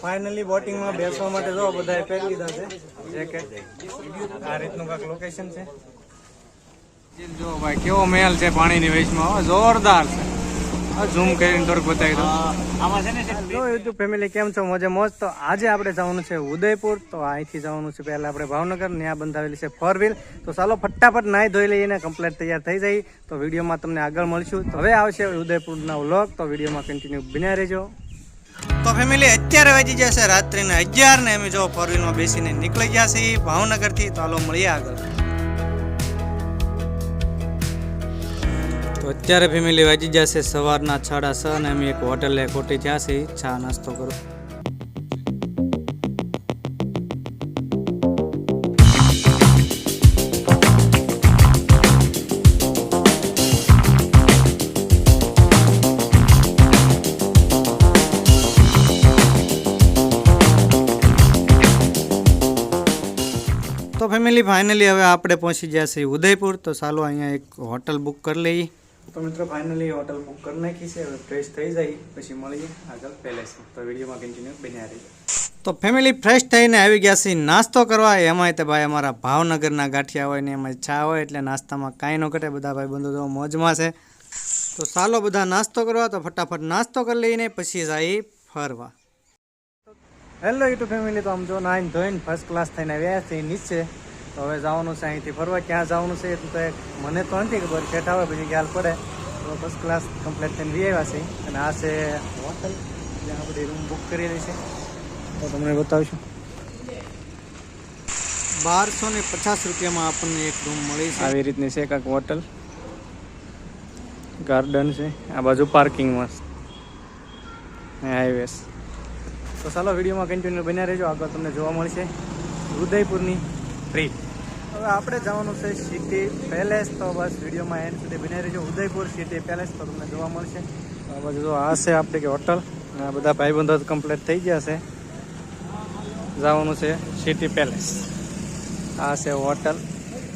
Finally બોટિંગમાં બેસવા માટે જો બધાએ પહેરી લીધા છે જેકેટ. આ રીતનું કાંઈક લોકેશન છે. જો ભાઈ કેવો મહેલ છે પાણીની વચમાં, જોરદાર છે. ઝૂમ કરીને થોડુંક બતાવી દો. જો યુટ્યુબ ફેમિલી કેમ છો, મોજે મોજ. તો આજે આપણે જવાનું છે ઉદયપુર. તો અહીંથી જવાનું છે પહેલા આપણે ભાવનગર. ત્યાં બંધાવેલી છે 4 વ્હીલ. તો ચાલો ફટાફટ નાહી ધોઈ લઈને કમ્પ્લીટ તૈયાર થઈ જાય. તો વિડીયોમાં તમને આગળ મળશું. તો હવે આવશે ઉદયપુરના વ્લોગ. તો વિડીયોમાં કન્ટિન્યુ બન્યા રહેજો. તો ફેમિલી અત્યારે વાગી જશે રાત્રિના 11 ને અમે જો 4 વ્હીલમાં બેસીને નીકળી ગયા છીએ ભાવનગરથી. તો હાલો મળીએ આગળ. તો અત્યારે ફેમિલી વાગી જશે સવારના 6:30 અને અમે એક હોટલે ખોટી જ્યાં છીએ ચા નાસ્તો કરો. તો ફેમિલી ફાઇનલી હવે આપણે પહોંચી ગયા છીએ ઉદયપુર. તો ચાલો અહીંયા એક હોટલ બુક કરી લઈએ. તો મિત્રો ફાઇનલી હોટલ બુક કરી નાખી છે. હવે ફ્રેશ થઈ જાય પછી મળીએ આગળ પેલેસ. તો વિડીયોમાં કન્ટિન્યુ બન્યા રહીએ. તો ફેમિલી ફ્રેશ થઈને આવી ગયા છીએ નાસ્તો કરવા. એમાંય તો ભાઈ અમારા ભાવનગરના ગાંઠિયા હોય ને એમાં ચા હોય એટલે નાસ્તામાં કાંઈ ન ઘટે. બધા ભાઈ બંધુ તો મોજમાં છે. તો ચાલો બધા નાસ્તો કરવા. તો ફટાફટ નાસ્તો કરી લઈને પછી જઈએ ફરવા. Hello YouTube family. તો આમ જો નાઈને ધોઈને ફર્સ્ટ ક્લાસ થઈને આવ્યા છે નીચે. તો હવે જવાનું છે અહીંથી ફરવા. ક્યાં જવાનું છે તો મને તો નથી ખબર, બેઠા હોય પછી ખ્યાલ પડે. તો ફર્સ્ટ ક્લાસ કમ્પ્લીટ થઈને વી આવ્યા છે. અને આ છે હોટલ જ્યાં બધી રૂમ બુક કરેલી છે. તો તમને બતાવશું. 1250 રૂપિયામાં આપણને એક રૂમ મળી છે. આવી રીતની છે કાંઈક હોટલ. ગાર્ડન છે આ બાજુ, પાર્કિંગમાં હાઈવેસ. તો ચાલો વિડીયોમાં કન્ટિન્યુ બન્યા રહેજો. આગળ તમને જોવા મળશે ઉદયપુરની ટ્રીપ. હવે આપણે જવાનું છે સિટી પેલેસ. તો બસ વિડીયોમાં એન્ડ સુધી બન્યા રહેજો. ઉદયપુર સિટી પેલેસ તો તમને જોવા મળશે. આ બાજુ જો આ છે આપણે કે હોટલ. આ બધા ભાઈબંધો કમ્પ્લીટ થઈ ગયા છે. જવાનું છે સિટી પેલેસ. આ છે હોટલ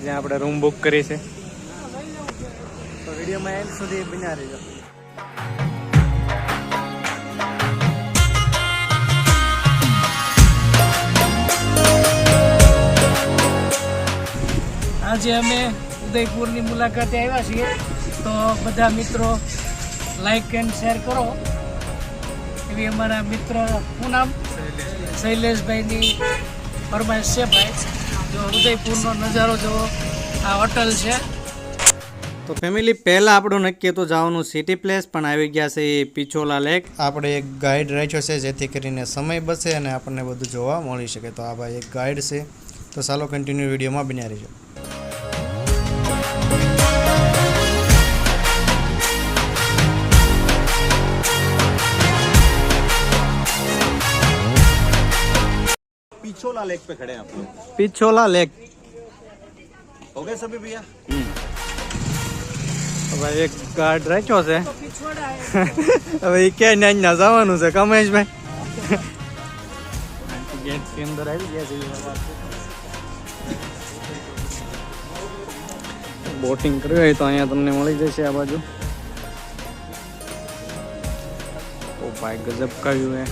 જ્યાં આપણે રૂમ બુક કરી છે. તો વિડીયોમાં એન્ડ સુધી બન્યા રહેજો. આજે અમે ઉદયપુરની મુલાકાતે આવ્યા છીએ. તો બધા મિત્રો લાઈક એન્ડ શેર કરો એવી અમારા મિત્ર, શું નામ, શૈલેષભાઈની ફરમાઈશ છે. ભાઈ જો ઉદયપુરનો નજારો જુઓ, આ હોટલ છે. તો ફેમિલી પહેલાં આપણું નક્કી તો જવાનું સિટી પ્લેસ, પણ આવી ગયા છે એ પિછોલા લેક. આપણે એક ગાઈડ રાખ્યો છે જેથી કરીને સમય બચે અને આપણને બધું જોવા મળી શકે. તો આ ભાઈ એક ગાઈડ છે. તો ચાલો કન્ટિન્યુ વિડીયોમાં બન્યા રહીજો. पिछोला लेक पे खड़े हैं आप लोग. પિછોલા લેક. हो गए सभी भैया? ભાઈ એક ગાર્ડ રાખ્યો છે. હવે એ ક્યાં ના જવાનું છે કમેશભાઈ? ગેટ ની અંદર આવી ગયા છે. બોટિંગ કરવી હોય તો અહીંયા તમને મળી જશે આ બાજુ. ઓ ભાઈ ગજબ કર્યું હે.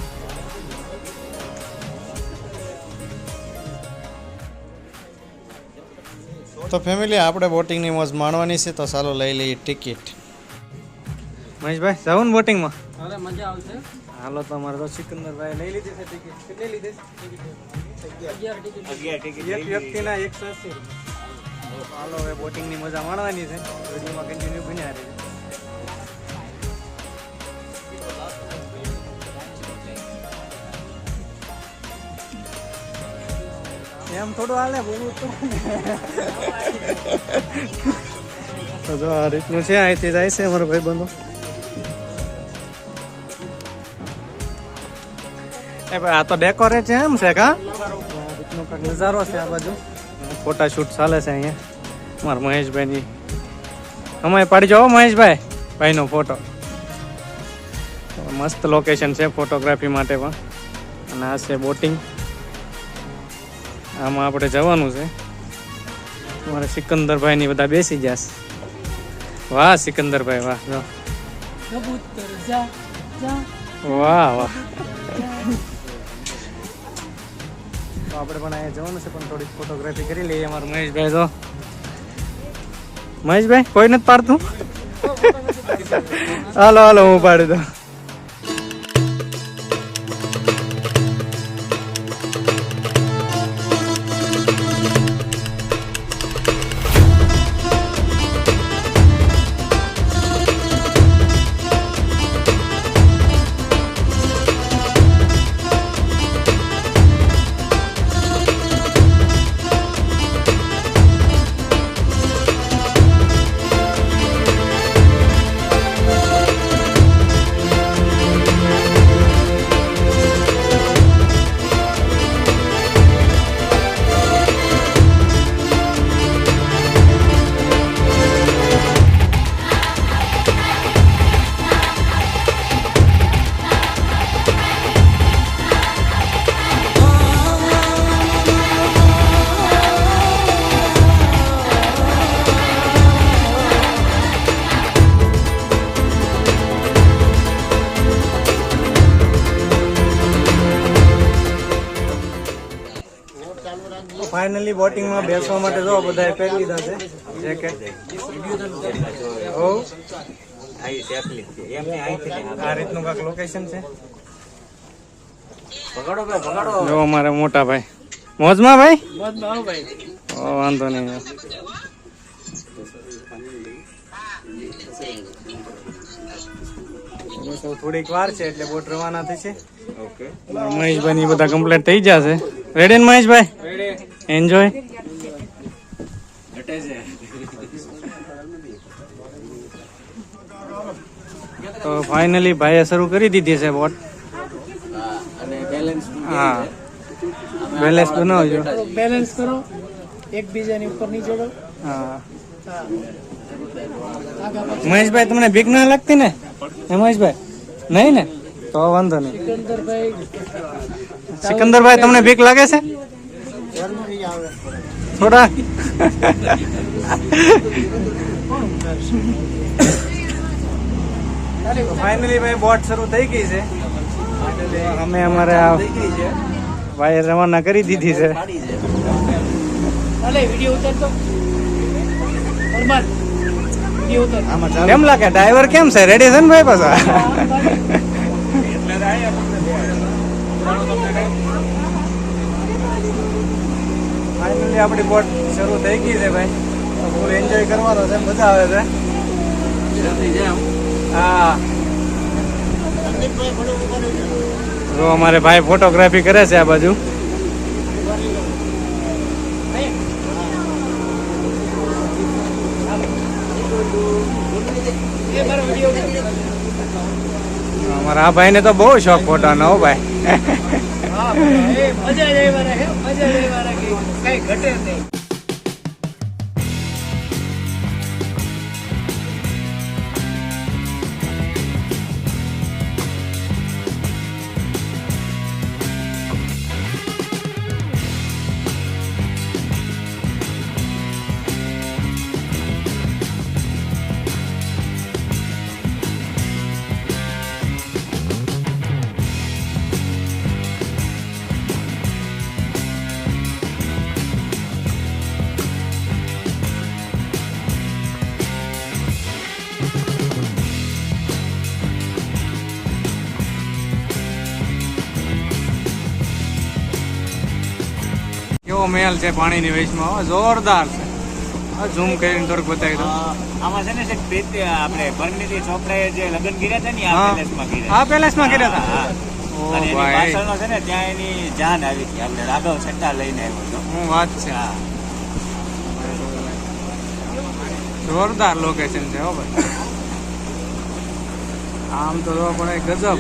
તો ફેમિલી આપણે બોટિંગની મોજ માણવાની છે. તો ચાલો લઈ લઈએ ટિકિટ. મહેશભાઈ જાવ ને બોટિંગમાં? હવે મજા આવશે. હાલો તો અમારે તો સિકંદરભાઈ લઈ લીધી છે ટિકિટ. કેટલી લીધી છે? 11 ટિકિટ. એક વ્યક્તિના 180. હાલો હવે બોટિંગની મજા માણવાની છે. વિડીયોમાં કન્ટિન્યુ બન્યા રહેજો. એમ થોડું હાલે બોલું તો જો આ રીતનું છે. અહીંથી જાય છે અમારો ભાઈ બંધો. એ ભાઈ આ તો ડેકોરેટ છે એમ છે કા? આ રીતનો કાંઈક નજારો છે આ બાજુ. ફોટા શૂટ ચાલે છે અહીંયા મારા મહેશભાઈની. અમે પાડી જાઓ મહેશભાઈ ભાઈનો ફોટો. મસ્ત લોકેશન છે ફોટોગ્રાફી માટે પણ. અને આ છે બોટિંગ. આમાં આપણે જવાનું છે. અમારે સિકંદરભાઈ ની બધા બેસી જશે. વાહ સિકંદરભાઈ વાહ. કબૂતર જા જા. વાહ વાહ. આપણે પણ અહીંયા જવાનું છે, પણ થોડીક ફોટોગ્રાફી કરી લઈએ. અમારું મહેશભાઈ તો મહેશભાઈ કોઈ નથી પાડતું. હાલો હાલો હું પાડી દઉં. ફાઇનલી બોટિંગમાં બેસવા માટે જો બધાએ પહેરી લીધા છે જેકેટ. ઓ આ રીતનું કાંક લોકેશન છે. જો અમારા મોટા ભાઈ મોજમાં ભાઈ. ઓ વાંધો નહીં. થોડીક વાર છે એટલે બોટ રવાના થશે. મહેશભાઈ ની બધા કમ્પ્લીટ થઈ જશે. રેડી ને મહેશભાઈ? એન્જોય. તો ફાઇનલી ભાઈએ શરૂ કરી દીધી છે બોટ. હા બેલેન્સ બનાવજો. બેલેન્સ કરો, એકબીજાની ઉપર નહીં ચડો. હા મહેશભાઈ તમને બીક ના લાગતી ને? મહેશભાઈ નહીં ને? તો વાંધો નહીં. સિકંદરભાઈ તમને બીક લાગે છે થોડા? ફાઇનલી ભાઈ બોટ શરૂ થઈ ગઈ છે. અમે અમારે ભાઈ રવાના કરી દીધી છે. કેમ લાગે ડ્રાઈવર કેમ છે? રેડી છે ને ભાઈ પાછા? ફાઇનલી આપણી બોટ શરૂ થઈ ગઈ છે ભાઈ. ફૂલ એન્જોય કરવાનો છે, મજા આવે છે. હા તો અમારે ભાઈ ફોટોગ્રાફી કરે છે આ બાજુ. અમારા આ ભાઈ ને તો બહુ શોખ ફોટાનો. હો ભાઈ કેવો મહેલ છે પાણીની વેચમાં. જોરદાર છે. ઝૂમ કરીને થોડુંક બતાવી દો. આમાં છે ને આપણે પરમિતિ ચોપડાએ જે લગ્ન કર્યા હતા ને આ પેલેસમાં કર્યા. આ પેલેસમાં કર્યા હતા. ઓ અને એની ભાઈ પાછળનો છે ને ત્યાં એની જાન આવી હતી. આપણે રાઘવ છટ્ટા લઈને આવ્યો હતો. હું વાત છે. જોરદાર લોકેશન છે. હો ભાઈ આમ તો જોવા પણ ગજબ.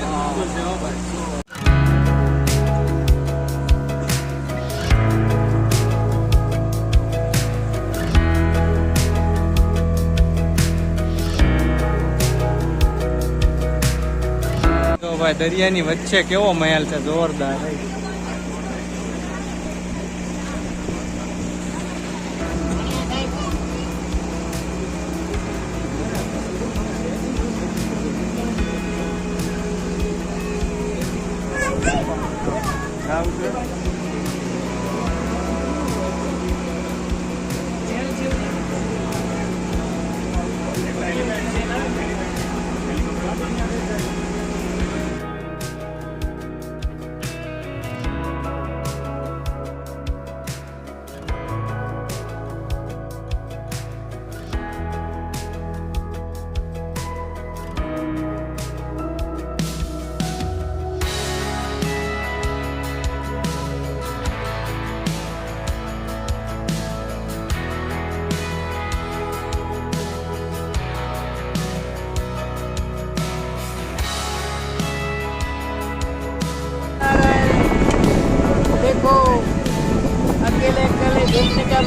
ભાઈ દરિયાની વચ્ચે કેવો મહેલ છે, જોરદાર.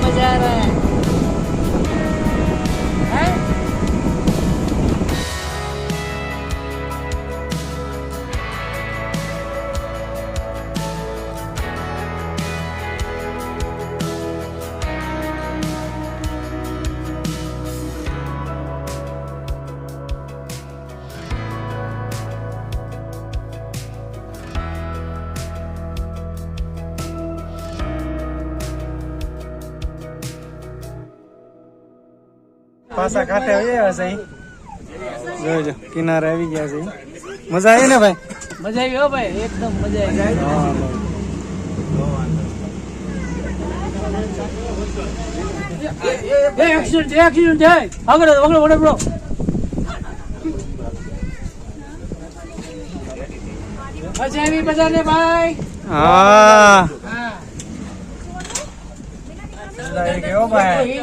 मजा आ रहा है हैं? પાછા કાંઠે આવી આવ્યા છે ઈ. જોજો કિનારે આવી ગયા છે ઈ. મજા આવી ને ભાઈ? मजा आई हो भाई एकदम मजा आई હા एक्सीडेंट है अगर पकड़ो पकड़ो ब्रो मजा आई बजाने भाई હા हाँ મજા આવી ગયો ભાઈ.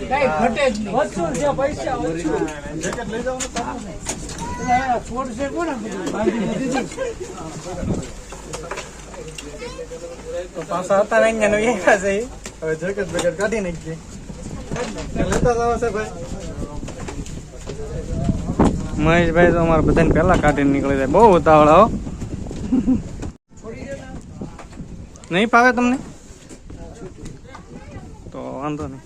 કઈ ઘટે જ નહીં વસ્તુ છે પૈસા વસ્તુ ફોડ છે કોણ તો પાછા હતા અહીંયા નો આવ્યા છે ઈ. હવે જગત બગત કાઢી નાખીએ. લેતા જાવ છે ભાઈ. મહેશભાઈ તો અમારે બધાને પહેલા કાઢીને નીકળી જાય. બહુ ઉતાવળા હો. નહીં ફાવે તમને તો વાંધો નહીં.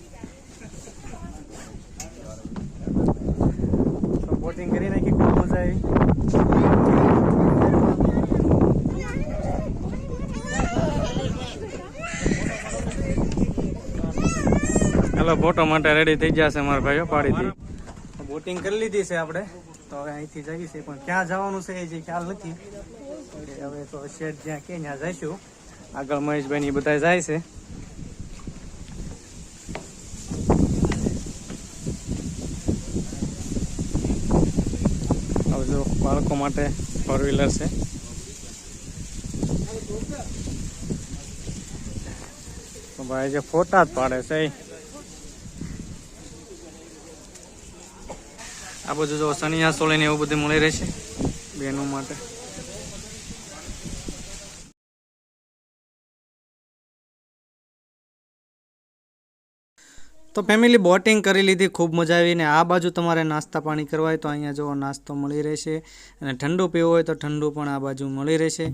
બોટિંગ કરી નાખી, ખૂબ મજા આવી. હેલો, ફોટો માટે રેડી થઈ ગયા છે અમારા ભાઈઓ પાડીથી. બોટિંગ કરી લીધી છે આપણે, તો હવે અહીંથી જઈએ છીએ, પણ ક્યાં જવાનું છે એ જે ખ્યાલ નથી. હવે તો શેઠ જ્યાં કે ત્યાં જઈશું. આગળ મહેશભાઈ ની બધા જાય છે. હવે જો બાળકો માટે 4 વ્હીલર છે. તો ભાઈ જે ફોટા જ પાડે છે એ. આ બધું જો સનિયા સોળી ને એવું બધું મળી રહેશે બહેનો માટે. તો ફેમિલી બોટિંગ કરી લીધી, ખૂબ મજા આવી. ને આ બાજુ તમારે નાસ્તા પાણી કરવા હોય તો અહીંયા જો નાસ્તો મળી રહેશે, અને ઠંડુ પીવું હોય તો ઠંડુ પણ આ બાજુ મળી રહેશે.